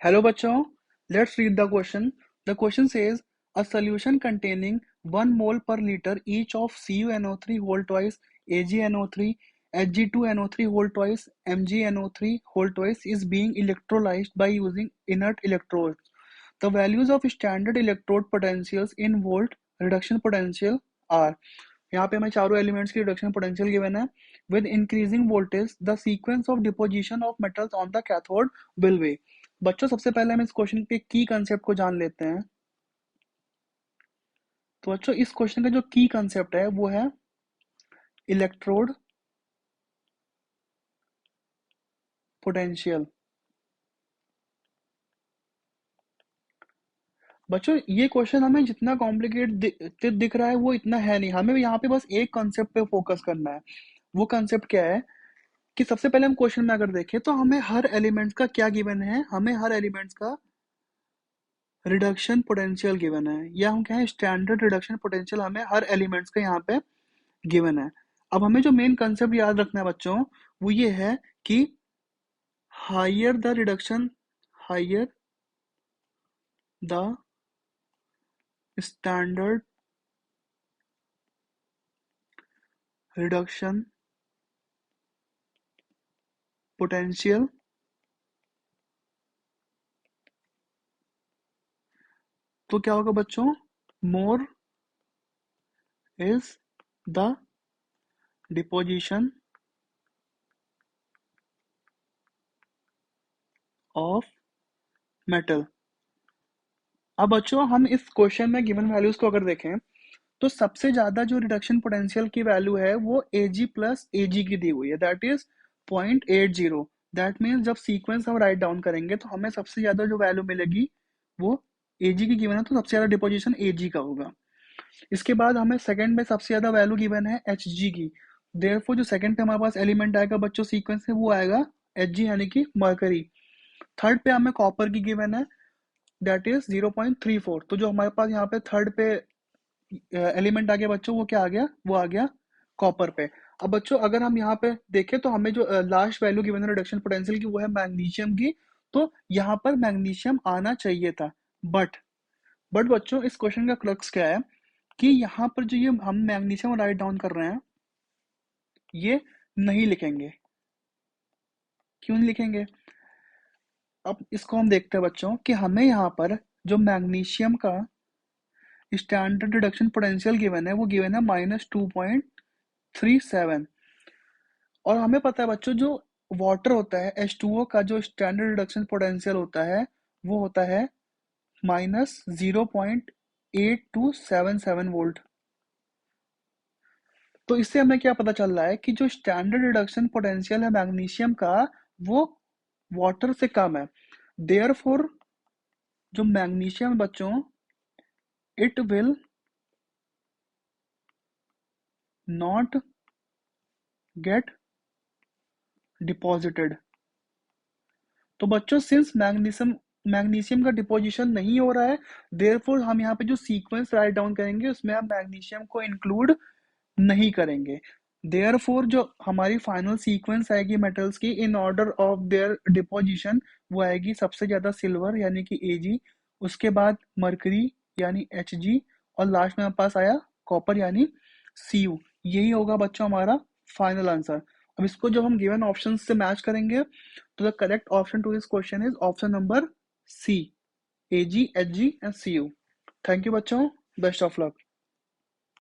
Hello bachcho, let's read the question. The question says a solution containing 1 mole per liter each of CuNO3 whole twice, AgNO3, Hg2NO3 whole twice, MgNO3 whole twice is being electrolyzed by using inert electrodes. The values of standard electrode potentials in volt reduction potential are. यहाँ पे हमें चारों elements की reduction potential given है. With increasing voltage the sequence of deposition of metals on the cathode will be. बच्चों सबसे पहले हम इस क्वेश्चन के की कंसेप्ट को जान लेते हैं. तो बच्चों इस क्वेश्चन का जो की कंसेप्ट है वो है इलेक्ट्रोड पोटेंशियल. बच्चों ये क्वेश्चन हमें जितना कॉम्प्लिकेट दिख रहा है वो इतना है नहीं. हमें यहाँ पे बस एक कंसेप्ट पे फोकस करना है. वो कंसेप्ट क्या है कि सबसे पहले हम क्वेश्चन में अगर देखें तो हमें हर एलिमेंट्स का क्या गिवन है. हमें हर एलिमेंट्स का रिडक्शन पोटेंशियल गिवन है, या हम कहें स्टैंडर्ड रिडक्शन पोटेंशियल हमें हर एलिमेंट्स का यहाँ पे गिवन है. अब हमें जो मेन कंसेप्ट याद रखना है बच्चों वो ये है कि higher the reduction, higher the standard reduction potential तो क्या होगा बच्चों, more is the deposition of metal. अब बच्चों हम इस क्वेश्चन में गिवन वैल्यूज को अगर देखें तो सबसे ज्यादा जो रिडक्शन पोटेंशियल की वैल्यू है वो Ag प्लस Ag की दी हुई है, दैट इज 0.80. दैट मीन्स जब सीक्वेंस हम राइट डाउन करेंगे तो हमें सबसे ज्यादा जो वैल्यू मिलेगी वो Ag की गिवन है, तो सबसे ज्यादा डिपोजिशन Ag का होगा. इसके बाद हमें सेकंड में सबसे ज्यादा वैल्यू गिवन है Hg की. देयरफॉर जो सेकंड पे हमारे पास एलिमेंट आएगा बच्चों सीक्वेंस में वो आएगा Hg यानी कि मरकरी. थर्ड पे हमें कॉपर की गिवन है, दैट इज 0.34. तो जो हमारे पास यहाँ पे थर्ड पे एलिमेंट आ गया बच्चों वो क्या आ गया, वो आ गया कॉपर पे. अब बच्चों अगर हम यहाँ पे देखें तो हमें जो लास्ट वैल्यू गिवन है रिडक्शन पोटेंशियल की वो है मैग्नीशियम की. तो यहाँ पर मैग्नीशियम आना चाहिए था. बट बट बच्चों इस क्वेश्चन का क्रक्स क्या है कि यहाँ पर जो ये हम मैग्नीशियम राइट डाउन कर रहे हैं ये नहीं लिखेंगे. क्यों नहीं लिखेंगे? अब इसको हम देखते हैं बच्चों कि हमें यहाँ पर जो मैग्नीशियम का स्टैंडर्ड रिडक्शन पोटेंशियल गिवन है वो गिवन है -2.37. और हमें पता है बच्चों जो वाटर होता है H2O का जो स्टैंडर्ड रिडक्शन पोटेंशियल होता है वो होता है -0.8277 वोल्ट. तो इससे हमें क्या पता चल रहा है कि जो स्टैंडर्ड रिडक्शन पोटेंशियल है मैग्नीशियम का वो वाटर से कम है. देयरफॉर जो मैग्नीशियम बच्चों it will not get deposited. तो बच्चों सिंस मैग्नीशियम का डिपोजिशन नहीं हो रहा है देयरफॉर हम यहाँ पे जो सीक्वेंस राइट डाउन करेंगे उसमें हम मैग्नीशियम को इंक्लूड नहीं करेंगे. देयरफॉर जो हमारी फाइनल सीक्वेंस आएगी मेटल्स की in order of their deposition वो आएगी सबसे ज्यादा सिल्वर यानी कि Ag, उसके बाद मरकरी यानी Hg, और लास्ट में हमारे पास आया कॉपर यानी Cu. यही होगा बच्चों हमारा फाइनल आंसर. अब इसको जब हम गिवन ऑप्शन से मैच करेंगे तो the correct option to this question is option number C, Ag, Hg and Cu. Thank you बच्चों, बेस्ट ऑफ लक.